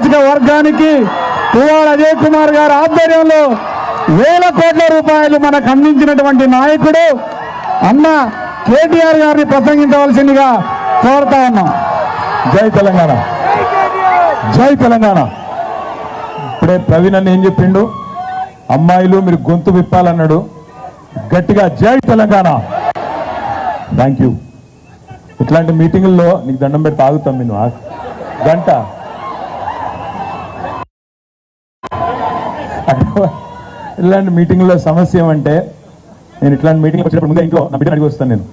నియోజకవర్గానికి పువ్వాడ అజయ్ కుమార్ గారి ఆధ్వర్యంలో వేల కోట్ల రూపాయలు మనకు అందించినటువంటి నాయకుడు అన్న కేటీఆర్ గారిని ప్రసంగించవలసిందిగా కోరుతా ఉన్నాం. జై తెలంగాణ, జై తెలంగాణ. ఇప్పుడే ప్రవీణ్ అన్న ఏం చెప్పిండు, అమ్మాయిలు మీరు గొంతు విప్పాలన్నాడు. గట్టిగా జై తెలంగాణ. Thank you. ఇట్లాంటి మీటింగుల్లో నీకు దండం పెట్టి ఆగుతాం నేను గంట. ఇలాంటి మీటింగ్లో సమస్య ఏమంటే, నేను ఇట్లాంటి మీటింగ్ వచ్చినప్పుడు ముందే ఇంట్లో నా బిడ్డ అడిగి వస్తాను. నేను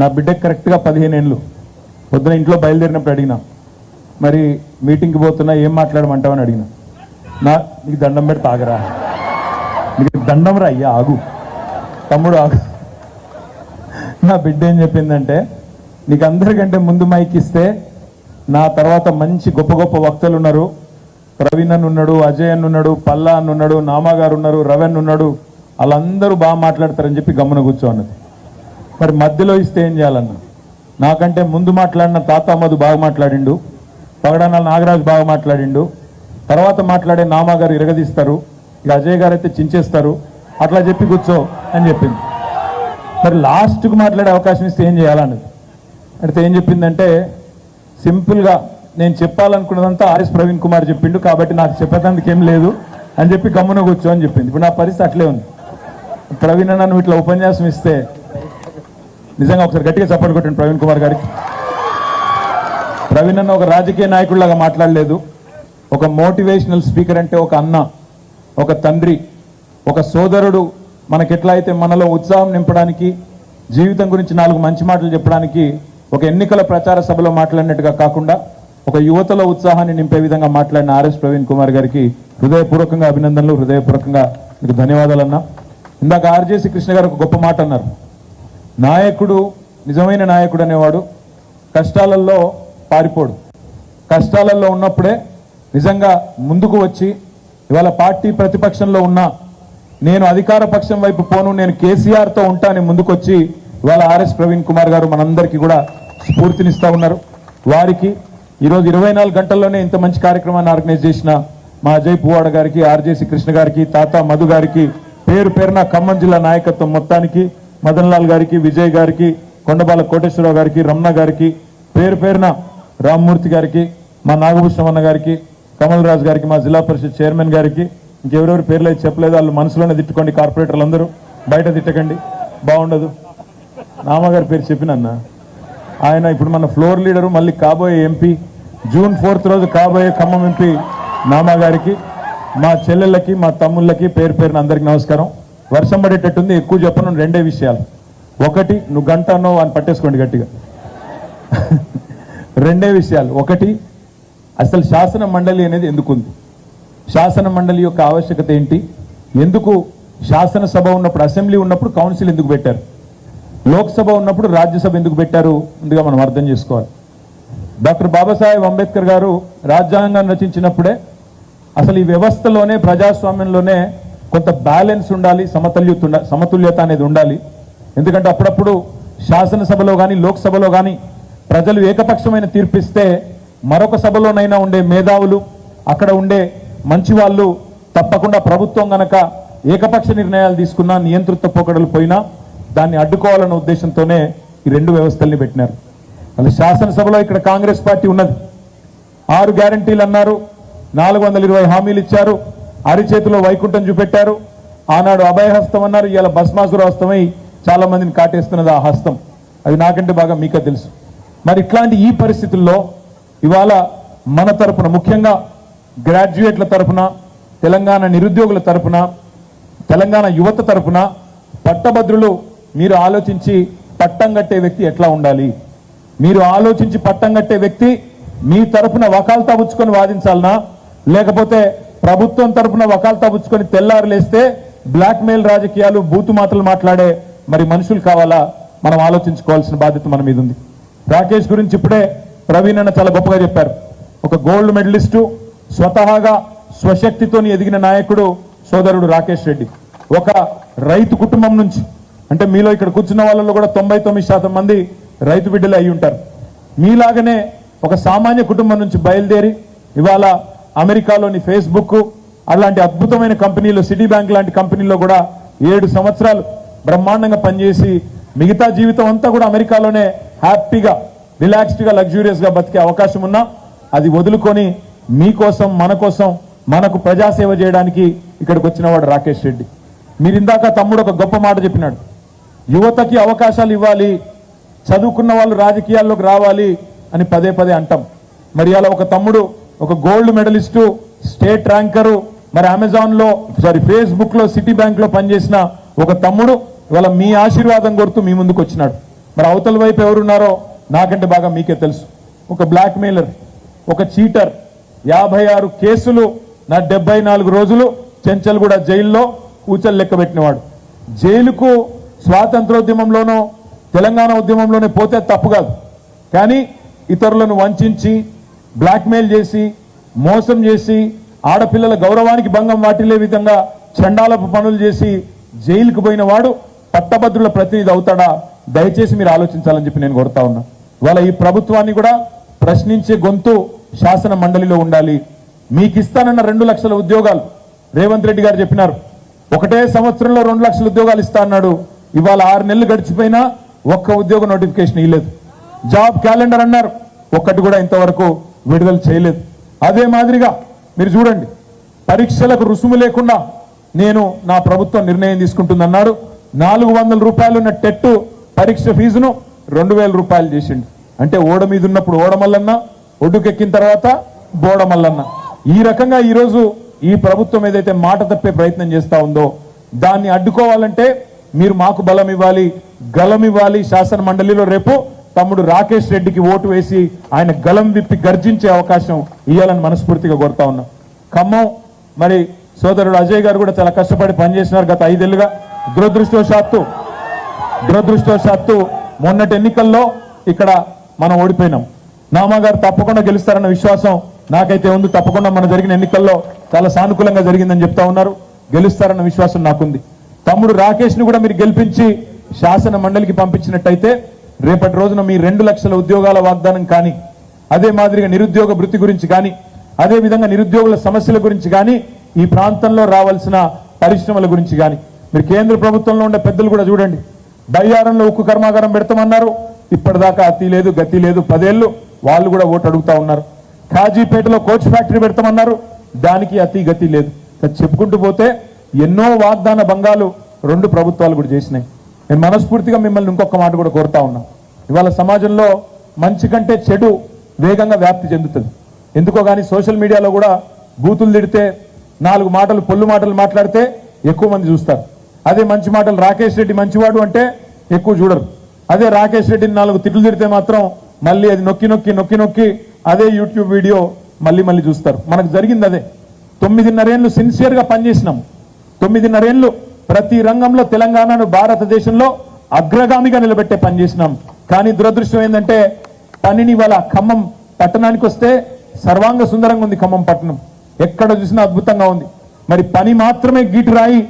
నా బిడ్డకి కరెక్ట్గా 15 ఏళ్ళు. పొద్దున ఇంట్లో బయలుదేరినప్పుడు అడిగినా, మరి మీటింగ్కి పోతున్నా ఏం మాట్లాడమంటావని అడిగినా. నీకు దండం పెట్టి ఆగరా, నీకు దండం రా అయ్యా, ఆగు తమ్ముడు ఆగు. నా బిడ్డ ఏం చెప్పిందంటే, నీకు అందరికంటే ముందు మైక్ ఇస్తే నా తర్వాత మంచి గొప్ప గొప్ప వక్తలు ఉన్నారు, ప్రవీణ్ అని ఉన్నాడు, అజయ్ అని ఉన్నాడు, పల్లా అని ఉన్నాడు, నామా గారు ఉన్నారు, రవెన్ ఉన్నాడు, వాళ్ళందరూ బాగా మాట్లాడతారని చెప్పి గమ్మున కూర్చో అన్నది. మరి మధ్యలో ఇస్తే ఏం చేయాలన్నా, నాకంటే ముందు మాట్లాడిన తాత మధు బాగా మాట్లాడిండు, పగడానాల నాగరాజు బాగా మాట్లాడిండు, తర్వాత మాట్లాడే నామా గారు ఇరగదీస్తారు, ఇక అజయ్ గారు అయితే చించేస్తారు, అట్లా చెప్పి కూర్చో అని చెప్పింది. మరి లాస్ట్కు మాట్లాడే అవకాశం ఇస్తే ఏం చేయాలన్నది. అయితే ఏం చెప్పిందంటే, సింపుల్గా నేను చెప్పాలనుకున్నదంతా ఆర్ఎస్ ప్రవీణ్ కుమార్ చెప్పిండు కాబట్టి నాకు చెప్పేందుకు ఏం లేదు అని చెప్పి గమ్మున కూర్చో అని చెప్పింది. ఇప్పుడు నా పరిస్థితి అట్లే ఉంది. ప్రవీణ్ అన్న నువ్వు ఇట్లా ఉపన్యాసం ఇస్తే నిజంగా ఒకసారి గట్టిగా చప్పట్లు కొట్టండి ప్రవీణ్ కుమార్ గారికి. ప్రవీణ్ అన్న ఒక రాజకీయ నాయకుడిలాగా మాట్లాడలేదు, ఒక మోటివేషనల్ స్పీకర్. అంటే ఒక అన్న, ఒక తండ్రి, ఒక సోదరుడు మనకి ఎట్లా అయితే మనలో ఉత్సాహం నింపడానికి, జీవితం గురించి 4 మంచి మాటలు చెప్పడానికి ఒక ఎన్నికల ప్రచార సభలో మాట్లాడినట్టుగా కాకుండా ఒక యువతలో ఉత్సాహాన్ని నింపే విధంగా మాట్లాడిన ఆర్ఎస్ ప్రవీణ్ కుమార్ గారికి హృదయపూర్వకంగా అభినందనలు, హృదయపూర్వకంగా మీకు ధన్యవాదాలు అన్నా. ఇందాక ఆర్జేసి కృష్ణ గారు ఒక గొప్ప మాట అన్నారు, నాయకుడు, నిజమైన నాయకుడు అనేవాడు కష్టాలలో పారిపోడు, కష్టాలలో ఉన్నప్పుడే నిజంగా ముందుకు వచ్చి, ఇవాళ పార్టీ ప్రతిపక్షంలో ఉన్నా నేను అధికార పక్షం వైపు పోను, నేను కేసీఆర్తో ఉంటానని ముందుకొచ్చి ఇవాళ ఆర్ఎస్ ప్రవీణ్ కుమార్ గారు మనందరికీ కూడా స్ఫూర్తినిస్తూ ఉన్నారు. వారికి ఈరోజు 24 గంటల్లోనే ఇంత మంచి కార్యక్రమాన్ని ఆర్గనైజ్ చేసిన మా అజయ్ పువ్వాడ గారికి, ఆర్జేసి కృష్ణ గారికి, తాత మధు గారికి, పేరు పేరున ఖమ్మం జిల్లా నాయకత్వం మొత్తానికి, మదన్ లాల్ గారికి, విజయ్ గారికి, కొండబాల కోటేశ్వరరావు గారికి, రమణ గారికి, పేరు పేరున రామ్మూర్తి గారికి, మా నాగభూషణం గారికి, కమల్ రాజు గారికి, మా జిల్లా పరిషత్ చైర్మన్ గారికి, ఇంకెవరెవరు పేర్లు అయితే చెప్పలేదు, వాళ్ళు మనసులోనే తిట్టుకోండి, కార్పొరేటర్లు అందరూ బయట తిట్టకండి, బాగుండదు. నామగారి పేరు చెప్పినన్న, ఆయన ఇప్పుడు మన ఫ్లోర్ లీడరు, మళ్ళీ కాబోయే ఎంపీ, జూన్ 4th రోజు కాబోయే ఖమ్మం ఎంపీ నామా గారికి, మా చెల్లెళ్ళకి, మా తమ్ముళ్ళకి పేరు పేరున అందరికి నమస్కారం. వర్షం పడేటట్టుంది, ఎక్కువ చెప్పను. 2 విషయాలు. ఒకటి, నువ్వు గంట అన్నావు అని పట్టేసుకోండి గట్టిగా. 2 విషయాలు. ఒకటి, అసలు శాసన మండలి అనేది ఎందుకుంది, శాసన మండలి యొక్క ఆవశ్యకత ఏంటి, ఎందుకు శాసనసభ ఉన్నప్పుడు, అసెంబ్లీ ఉన్నప్పుడు కౌన్సిల్ ఎందుకు పెట్టారు, లోక్సభ ఉన్నప్పుడు రాజ్యసభ ఎందుకు పెట్టారు, ముందుగా మనం అర్థం చేసుకోవాలి. డాక్టర్ బాబాసాహెబ్ అంబేద్కర్ గారు రాజ్యాంగాన్ని రచించినప్పుడే అసలు ఈ వ్యవస్థలోనే, ప్రజాస్వామ్యంలోనే కొంత బ్యాలెన్స్ ఉండాలి, సమతుల్యత అనేది ఉండాలి. ఎందుకంటే అప్పుడప్పుడు శాసనసభలో కానీ లోక్సభలో కానీ ప్రజలు ఏకపక్షమైన తీర్పిస్తే మరొక సభలోనైనా ఉండే మేధావులు, అక్కడ ఉండే మంచి వాళ్ళు తప్పకుండా ప్రభుత్వం గనక ఏకపక్ష నిర్ణయాలు తీసుకున్నా, నియంతృత్వ పోకడలు పోయినా దాన్ని అడ్డుకోవాలన్న ఉద్దేశంతోనే ఈ 2 వ్యవస్థల్ని పెట్టినారు. మళ్ళీ శాసనసభలో ఇక్కడ కాంగ్రెస్ పార్టీ ఉన్నది, 6 గ్యారంటీలు అన్నారు, 420 హామీలు ఇచ్చారు, అరిచేతిలో వైకుంఠం చూపెట్టారు. ఆనాడు అభయహస్తం అన్నారు, ఇవాళ భస్మాసుర హస్తమై చాలా మందిని కాటేస్తున్నది ఆ హస్తం. అది నాకంటే బాగా మీకే తెలుసు. మరి ఇట్లాంటి ఈ పరిస్థితుల్లో ఇవాళ మన తరపున, ముఖ్యంగా గ్రాడ్యుయేట్ల తరపున, తెలంగాణ నిరుద్యోగుల తరపున, తెలంగాణ యువత తరపున, పట్టభద్రులు మీరు ఆలోచించి పట్టం కట్టే వ్యక్తి ఎట్లా ఉండాలి, మీరు ఆలోచించి పట్టం కట్టే వ్యక్తి మీ తరపున వకాల్తా పుచ్చుకొని వాదించాలనా, లేకపోతే ప్రభుత్వం తరపున వకాల్తా పుచ్చుకొని తెల్లారులేస్తే బ్లాక్ మెయిల్ రాజకీయాలు, బూతు మాటలు మాట్లాడే మరి మనుషులు కావాలా, మనం ఆలోచించుకోవాల్సిన బాధ్యత మన మీద ఉంది. రాకేష్ గురించి ఇప్పుడే ప్రవీణ్ అన్న చాలా గొప్పగా చెప్పారు. ఒక గోల్డ్ మెడలిస్టు, స్వతహాగా స్వశక్తితో ఎదిగిన నాయకుడు సోదరుడు రాకేష్ రెడ్డి. ఒక రైతు కుటుంబం నుంచి, అంటే మీలో ఇక్కడ కూర్చున్న వాళ్ళలో కూడా 99% మంది రైతు బిడ్డలే అయి ఉంటారు. మీలాగనే ఒక సామాన్య కుటుంబం నుంచి బయలుదేరి ఇవాళ అమెరికాలోని ఫేస్బుక్ అలాంటి అద్భుతమైన కంపెనీలో సిటీ బ్యాంక్ లాంటి కంపెనీలో కూడా 7 సంవత్సరాలు బ్రహ్మాండంగా పనిచేసి మిగతా జీవితం అంతా కూడా అమెరికాలోనే హ్యాపీగా రిలాక్స్డ్ గా లగ్జూరియస్ గా బతికే అవకాశం ఉన్నా అది వదులుకొని మీకోసం మన కోసం మనకు ప్రజాసేవ చేయడానికి ఇక్కడికి వచ్చిన వాడు రాకేష్ రెడ్డి. మీరు ఇందాక తమ్ముడు ఒక గొప్ప మాట చెప్పినాడు, యువతకి అవకాశాలు ఇవ్వాలి, చదువుకున్న వాళ్ళు రాజకీయాల్లోకి రావాలి అని పదే పదే అంటాం. మరి అలా ఒక తమ్ముడు ఒక గోల్డ్ మెడలిస్టు, స్టేట్ ర్యాంకరు, మరి అమెజాన్ లో ఫేస్బుక్ లో సిటీ బ్యాంక్ లో పనిచేసిన ఒక తమ్ముడు ఇవాళ మీ ఆశీర్వాదం కొడుతూ మీ ముందుకు వచ్చినాడు. మరి అవతల వైపు ఎవరున్నారో నాకంటే బాగా మీకే తెలుసు. ఒక బ్లాక్ మెయిలర్, ఒక చీటర్, 56 కేసులు నా 74 రోజులు చెంచల్గూడ జైల్లో కూచలు లెక్క పెట్టినవాడు. జైలుకు స్వాతంత్రోద్యమంలోనో తెలంగాణ ఉద్యమంలోనే పోతే తప్పు కాదు, కానీ ఇతరులను వంచి బ్లాక్మెయిల్ చేసి మోసం చేసి ఆడపిల్లల గౌరవానికి భంగం వాటిల్లే విధంగా చండాలపు పనులు చేసి జైలుకు పోయిన వాడు పట్టభద్రుల ప్రతినిధి అవుతాడా? దయచేసి మీరు ఆలోచించాలని చెప్పి నేను కోరుతా ఉన్నా. ఇవాళ ఈ ప్రభుత్వాన్ని కూడా ప్రశ్నించే గొంతు శాసన మండలిలో ఉండాలి. మీకు ఇస్తానన్న 2 లక్షల ఉద్యోగాలు రేవంత్ రెడ్డి గారు చెప్పినారు. ఒకటే సంవత్సరంలో 2 లక్షల ఉద్యోగాలు ఇస్తా అన్నాడు. ఇవాళ 6 నెలలు గడిచిపోయినా ఒక్క ఉద్యోగ నోటిఫికేషన్ ఇవ్వలేదు. జాబ్ క్యాలెండర్ అన్నారు, ఒక్కటి కూడా ఇంతవరకు విడుదల చేయలేదు. అదే మాదిరిగా మీరు చూడండి, పరీక్షలకు రుసుము లేకుండా నేను నా ప్రభుత్వం నిర్ణయం తీసుకుంటుందన్నాడు. 400 రూపాయలు ఉన్న టెట్ పరీక్ష ఫీజును 2000 రూపాయలు చేసిండు. అంటే ఓడ మీద ఉన్నప్పుడు ఓడమల్లన్న, ఒడ్డుకెక్కిన తర్వాత బోడమల్లన్న. ఈ రకంగా ఈరోజు ఈ ప్రభుత్వం ఏదైతే మాట తప్పే ప్రయత్నం చేస్తా ఉందో దాన్ని అడ్డుకోవాలంటే మీరు మాకు బలం ఇవ్వాలి, గలం ఇవ్వాలి. శాసన మండలిలో రేపు తమ్ముడు రాకేష్ రెడ్డికి ఓటు వేసి ఆయన గలం విప్పి గర్జించే అవకాశం ఇవ్వాలని మనస్ఫూర్తిగా కోరుతా ఉన్నాం. ఖమ్మం మరి సోదరుడు అజయ్ గారు కూడా చాలా కష్టపడి పనిచేసినారు గత 5 ఏళ్లుగా. దురదృష్టవశాత్తు మొన్నటి ఎన్నికల్లో ఇక్కడ మనం ఓడిపోయినాం. నామా గారు తప్పకుండా గెలుస్తారన్న విశ్వాసం నాకైతే ఉంది. తప్పకుండా మన జరిగిన ఎన్నికల్లో చాలా సానుకూలంగా జరిగిందని చెప్తా ఉన్నారు. గెలుస్తారన్న విశ్వాసం నాకుంది. తమ్ముడు రాకేష్ ని కూడా మీరు గెలిపించి శాసన మండలికి పంపించినట్టయితే రేపటి రోజున మీ 2 లక్షల ఉద్యోగాల వాగ్దానం కానీ, అదే మాదిరిగా నిరుద్యోగ భృతి గురించి కానీ, అదే విధంగా నిరుద్యోగుల సమస్యల గురించి కానీ, ఈ ప్రాంతంలో రావాల్సిన పరిశ్రమల గురించి కానీ మీరు కేంద్ర ప్రభుత్వంలో ఉండే పెద్దలు కూడా చూడండి. బయ్యారంలో ఉక్కు కర్మాగారం పెడతామన్నారు, ఇప్పటిదాకా అతి లేదు గతి లేదు. 10 ఏళ్లు వాళ్ళు కూడా ఓటు అడుగుతా ఉన్నారు. కాజీపేటలో కోచ్ ఫ్యాక్టరీ పెడతామన్నారు, దానికి అతి గతి లేదు. చెప్పుకుంటూ పోతే ఎన్నో వాగ్దాన భంగాలు 2 ప్రభుత్వాలు కూడా చేసినాయి. నేను మనస్ఫూర్తిగా మిమ్మల్ని ఇంకొక మాట కూడా కోరుతా ఉన్నా. ఇవాళ సమాజంలో మంచి కంటే చెడు వేగంగా వ్యాప్తి చెందుతుంది. ఎందుకో కానీ సోషల్ మీడియాలో కూడా బూతులు తిడితే 4 మాటలు పొల్లు మాటలు మాట్లాడితే ఎక్కువ మంది చూస్తారు. అదే మంచి మాటలు రాకేష్ రెడ్డి మంచివాడు అంటే ఎక్కువ చూడరు. అదే రాకేష్ రెడ్డిని 4 తిట్లు తిడితే మాత్రం మళ్ళీ అది నొక్కి నొక్కి అదే యూట్యూబ్ వీడియో మళ్ళీ చూస్తారు. మనకు జరిగింది అదే. 9.5 ఏళ్ళు సిన్సియర్ గా పనిచేసినాం. 9.5 ఏళ్ళు ప్రతి రంగంలో తెలంగాణను భారతదేశంలో అగ్రగామిగా నిలబెట్టే పనిచేసినాం. కానీ దురదృష్టం ఏంటంటే పనిని వాళ్ళ ఖమ్మం పట్టణానికి వస్తే సర్వాంగ సుందరంగా ఉంది. ఖమ్మం పట్టణం ఎక్కడ చూసినా అద్భుతంగా ఉంది. మరి పని మాత్రమే గీటు రాయి,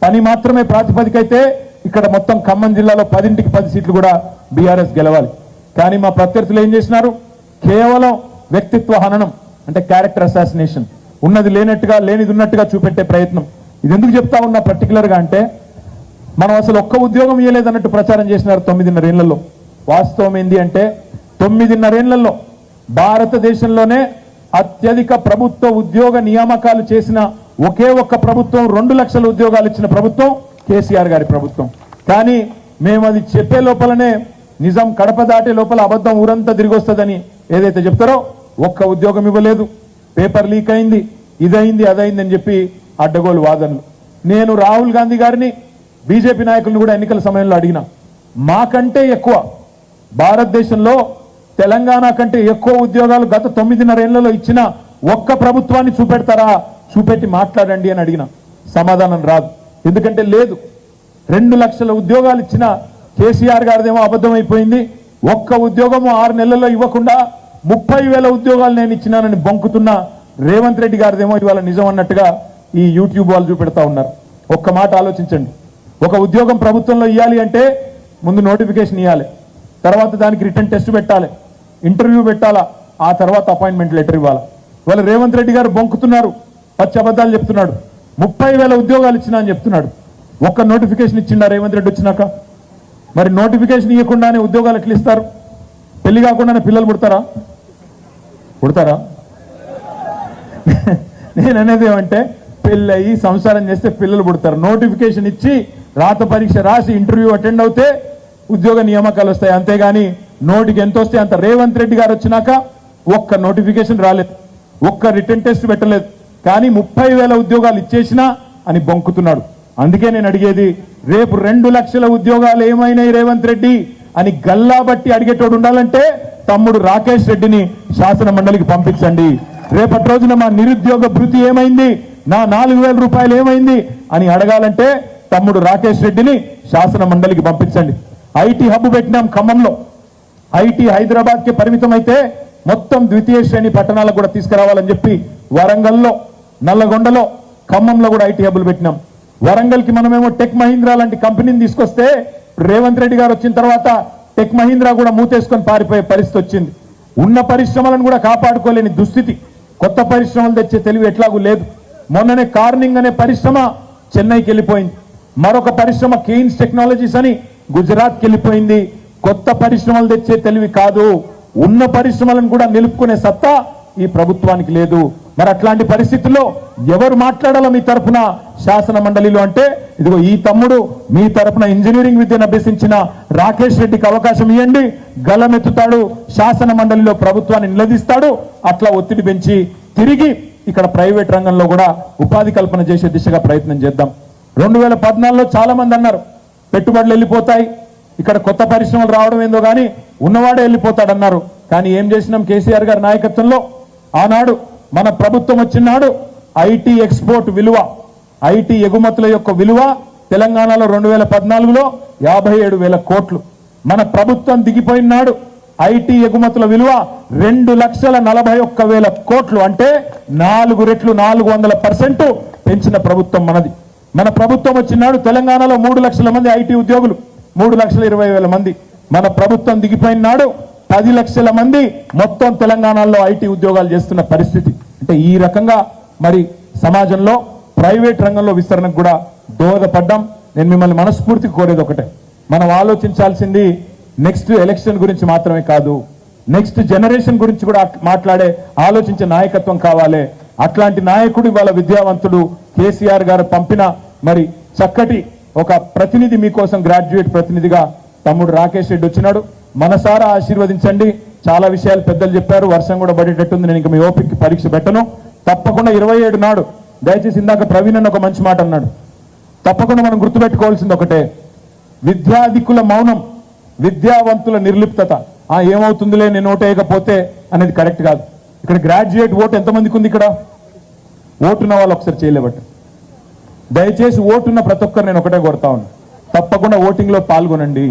పని మాత్రమే ప్రాతిపదిక అయితే ఇక్కడ మొత్తం ఖమ్మం జిల్లాలో 10కి 10 సీట్లు కూడా బీఆర్ఎస్ గెలవాలి. కానీ మా ప్రత్యర్థులు ఏం చేసినారు? కేవలం వ్యక్తిత్వ హననం, అంటే క్యారెక్టర్ అసాసినేషన్, ఉన్నది లేనట్టుగా లేనిది ఉన్నట్టుగా చూపెట్టే ప్రయత్నం. ఇది ఎందుకు చెప్తా ఉన్నా పర్టికులర్ గా అంటే మనం అసలు ఒక్క ఉద్యోగం ఇవ్వలేదన్నట్టు ప్రచారం చేసినారు 9.5 ఏళ్లలో. వాస్తవం ఏంది అంటే 9.5 ఏళ్లలో భారతదేశంలోనే అత్యధిక ప్రభుత్వ ఉద్యోగ నియామకాలు చేసిన ఒకే ఒక్క ప్రభుత్వం, 2 లక్షల ఉద్యోగాలు ఇచ్చిన ప్రభుత్వం కేసీఆర్ గారి ప్రభుత్వం. కానీ మేము అది చెప్పే లోపలనే నిజం కడప దాటే లోపల అబద్ధం ఊరంతా తిరిగి వస్తుందని ఏదైతే చెప్తారో ఒక్క ఉద్యోగం ఇవ్వలేదు. పేపర్ లీక్ అయింది, ఇదైంది అదైంది అని చెప్పి అడ్డగోలు వాదనలు. నేను రాహుల్ గాంధీ గారిని బీజేపీ నాయకులను కూడా ఎన్నికల సమయంలో అడిగిన, మాకంటే ఎక్కువ భారతదేశంలో తెలంగాణ కంటే ఎక్కువ ఉద్యోగాలు గత 9.5 ఏళ్లలో ఇచ్చిన ఒక్క ప్రభుత్వాన్ని చూపెడతారా, చూపెట్టి మాట్లాడండి అని అడిగిన. సమాధానం రాదు. ఎందుకంటే లేదు. 2 లక్షల ఉద్యోగాలు ఇచ్చిన కేసీఆర్ గారిదేమో అబద్ధమైపోయింది. ఒక్క ఉద్యోగము 6 నెలల్లో ఇవ్వకుండా 30,000 ఉద్యోగాలు నేను ఇచ్చినానని బొంకుతున్న రేవంత్ రెడ్డి గారిదేమో ఇవాళ నిజం అన్నట్టుగా ఈ యూట్యూబ్ వాళ్ళు చూపెడతా ఉన్నారు. ఒక్క మాట ఆలోచించండి. ఒక ఉద్యోగం ప్రభుత్వంలో ఇవ్వాలి అంటే ముందు నోటిఫికేషన్ ఇవ్వాలి, తర్వాత దానికి రిటర్న్ టెస్ట్ పెట్టాలి, ఇంటర్వ్యూ పెట్టాలా, ఆ తర్వాత అపాయింట్మెంట్ లెటర్ ఇవ్వాలి. వాళ్ళ రేవంత్ రెడ్డి గారు బొంకుతున్నారు, పచ్చి అబద్ధాలు చెప్తున్నాడు. 30,000 ఉద్యోగాలు ఇచ్చినా అని చెప్తున్నాడు. ఒక్క నోటిఫికేషన్ ఇచ్చిండా రేవంత్ రెడ్డి వచ్చినాక? మరి నోటిఫికేషన్ ఇవ్వకుండానే ఉద్యోగాలు ఎట్లా ఇస్తారు? పెళ్లి కాకుండానే పిల్లలు పుడతారా? నేను అనేది ఏమంటే పెళ్ళి అయ్యి సంసారం చేస్తే పిల్లలు పుడతారు. నోటిఫికేషన్ ఇచ్చి రాత పరీక్ష రాసి ఇంటర్వ్యూ అటెండ్ అవుతే ఉద్యోగ నియామకాలు వస్తాయి. అంతేగాని నోటికి ఎంత వస్తే అంత. రేవంత్ రెడ్డి గారు వచ్చినాక ఒక్క నోటిఫికేషన్ రాలేదు, ఒక్క రిటర్న్ టెస్ట్ పెట్టలేదు. కానీ 30,000 ఉద్యోగాలు ఇచ్చేసినా అని బొంకుతున్నాడు. అందుకే నేను అడిగేది, రేపు 2 లక్షల ఉద్యోగాలు ఏమైనాయి రేవంత్ రెడ్డి అని గల్లా బట్టి అడిగేటోడు ఉండాలంటే తమ్ముడు రాకేష్ రెడ్డిని శాసన మండలికి పంపించండి. రేపటి రోజున మా నిరుద్యోగ భృతి ఏమైంది, నా 4,000 రూపాయలు ఏమైంది అని అడగాలంటే తమ్ముడు రాకేష్ రెడ్డిని శాసన మండలికి పంపించండి. ఐటీ హబ్ పెట్టినాం ఖమ్మంలో. ఐటీ హైదరాబాద్ కి పరిమితం అయితే మొత్తం ద్వితీయ శ్రేణి పట్టణాలకు కూడా తీసుకురావాలని చెప్పి వరంగల్లో, నల్లగొండలో, ఖమ్మంలో కూడా ఐటీ హబ్లు పెట్టినాం. వరంగల్ కి మనమేమో టెక్ మహీంద్రా లాంటి కంపెనీని తీసుకొస్తే రేవంత్ రెడ్డి గారు వచ్చిన తర్వాత టెక్ మహీంద్రా కూడా మూతేసుకొని పారిపోయే పరిస్థితి వచ్చింది. ఉన్న పరిశ్రమలను కూడా కాపాడుకోలేని దుస్థితి. కొత్త పరిశ్రమలు తెచ్చే తెలివి ఎట్లాగూ లేదు. మొన్ననే కార్నింగ్ అనే పరిశ్రమ చెన్నైకి వెళ్ళిపోయింది. మరొక పరిశ్రమ కేయిన్స్ టెక్నాలజీస్ అని గుజరాత్కి వెళ్ళిపోయింది. కొత్త పరిశ్రమలు తెచ్చే తెలివి కాదు, ఉన్న పరిశ్రమలను కూడా నిలుపుకునే సత్తా ఈ ప్రభుత్వానికి లేదు. మరి అట్లాంటి పరిస్థితుల్లో ఎవరు మాట్లాడాలో మీ తరఫున శాసన మండలిలో అంటే ఇదిగో ఈ తమ్ముడు మీ తరఫున ఇంజనీరింగ్ విద్యను అభ్యసించిన రాకేష్ రెడ్డికి అవకాశం ఇవ్వండి. గలమెత్తుతాడు, శాసన మండలిలో ప్రభుత్వాన్ని నిలదీస్తాడు. అట్లా ఒత్తిడి పెంచి తిరిగి ఇక్కడ ప్రైవేట్ రంగంలో కూడా ఉపాధి కల్పన చేసే దిశగా ప్రయత్నం చేద్దాం. 2014లో చాలా మంది అన్నారు పెట్టుబడులు వెళ్ళిపోతాయి, ఇక్కడ కొత్త పరిశ్రమలు రావడం ఏందో కానీ ఉన్నవాడే వెళ్ళిపోతాడన్నారు. కానీ ఏం చేసినాం? కేసీఆర్ గారి నాయకత్వంలో ఆనాడు మన ప్రభుత్వం వచ్చినాడు ఐటీ ఎక్స్పోర్ట్ విలువ, ఐటీ ఎగుమతుల యొక్క విలువ తెలంగాణలో 2014లో 57,000 కోట్లు. మన ప్రభుత్వం దిగిపోయినాడు ఐటీ ఎగుమతుల విలువ 2,41,000 కోట్లు. అంటే 4 రెట్లు 400% పెంచిన ప్రభుత్వం మనది. మన ప్రభుత్వం వచ్చినాడు తెలంగాణలో 3 లక్షల మంది ఐటీ ఉద్యోగులు, 3,20,000 మంది. మన ప్రభుత్వం దిగిపోయినాడు 10 లక్షల మంది మొత్తం తెలంగాణలో ఐటీ ఉద్యోగాలు చేస్తున్న పరిస్థితి. అంటే ఈ రకంగా మరి సమాజంలో ప్రైవేట్ రంగంలో విస్తరణకు కూడా దోహదపడ్డాం. నేను మిమ్మల్ని మనస్ఫూర్తిగా కోరేది ఒకటే, మనం ఆలోచించాల్సింది నెక్స్ట్ ఎలక్షన్ గురించి మాత్రమే కాదు, నెక్స్ట్ జనరేషన్ గురించి కూడా మాట్లాడే ఆలోచించే నాయకత్వం కావాలి. అట్లాంటి నాయకుడు ఇవాళ విద్యావంతుడు కేసీఆర్ గారు పంపిన మరి చక్కటి ఒక ప్రతినిధి మీకోసం, గ్రాడ్యుయేట్ ప్రతినిధిగా తమ్ముడు రాకేష్ రెడ్డి వచ్చినాడు. మనసారా ఆశీర్వదించండి. చాలా విషయాలు పెద్దలు చెప్పారు, వర్షం కూడా పడేటట్టుంది. నేను ఇంకా మీ ఓపిక పరీక్ష పెట్టను. తప్పకుండా 27 నాడు దయచేసి ఇందాక ప్రవీణ్ అన్న ఒక మంచి మాట అన్నాడు. తప్పకుండా మనం గుర్తుపెట్టుకోవాల్సింది ఒకటే, విద్యాధికుల మౌనం, విద్యావంతుల నిర్లిప్తత. ఏమవుతుందిలే నేను ఓటేయకపోతే అనేది కరెక్ట్ కాదు. ఇక్కడ గ్రాడ్యుయేట్ ఓటు ఎంతమందికి ఉంది? ఇక్కడ ఓటున్న వాళ్ళు ఒకసారి చేయలేబట్టి దయచేసి ఓటున్న ప్రతి ఒక్కరు నేను ఒకటే కోరుతా ఉన్నాను, తప్పకుండా ఓటింగ్ లో పాల్గొనండి.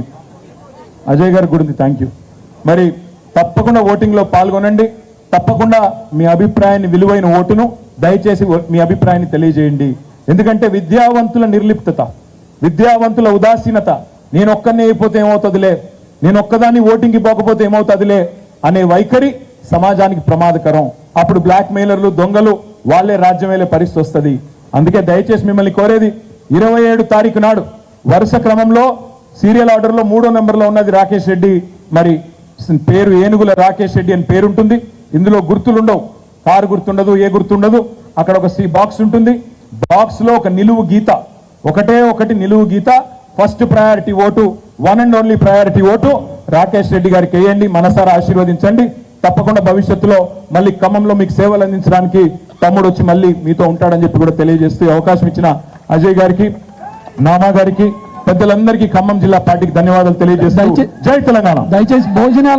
అజయ్ గారి గురించి థ్యాంక్ యూ. మరి తప్పకుండా ఓటింగ్ లో పాల్గొనండి. తప్పకుండా మీ అభిప్రాయాన్ని, విలువైన ఓటును దయచేసి మీ అభిప్రాయాన్ని తెలియజేయండి. ఎందుకంటే విద్యావంతుల నిర్లిప్తత, విద్యావంతుల ఉదాసీనత, నేను ఒక్కనే అయిపోతే ఏమవుతుందిలే, నేను ఒక్కదాన్ని ఓటింగ్కి పోకపోతే ఏమవుతుందిలే అనే వైఖరి సమాజానికి ప్రమాదకరం. అప్పుడు బ్లాక్ మెయిలర్లు, దొంగలు వాళ్లే రాజ్యం వేలే పరిస్థితి వస్తుంది. అందుకే దయచేసి మిమ్మల్ని కోరేది, 27 తారీఖు నాడు వరుస క్రమంలో సీరియల్ ఆర్డర్ లో 3వ నెంబర్లో ఉన్నది రాకేష్ రెడ్డి. మరి పేరు ఏనుగుల రాకేష్ రెడ్డి అని పేరుంటుంది. ఇందులో గుర్తులుండవు, కారు గుర్తుండదు, ఏ గుర్తుండదు. అక్కడ ఒక బాక్స్ ఉంటుంది. బాక్స్ లో ఒక నిలువు గీత, ఒకటే ఒకటి నిలువు గీత. First priority vote, one and only priority vote Rakesh Reddy గారికి వేయండి. మనసారా ఆశీర్వదించండి. తప్పకుండా భవిష్యత్తులో మళ్ళీ ఖమ్మంలో మీకు సేవలు అందించడానికి తమ్ముడు వచ్చి మళ్ళీ మీతో ఉంటాడని చెప్పి కూడా తెలియజేస్తూ అవకాశం ఇచ్చిన అజయ్ గారికి, నామా గారికి, పెద్దలందరికీ ఖమ్మం జిల్లా పార్టీకి ధన్యవాదాలు తెలియజేస్తాను. జై తెలంగాణ. దయచేసి భోజనాలు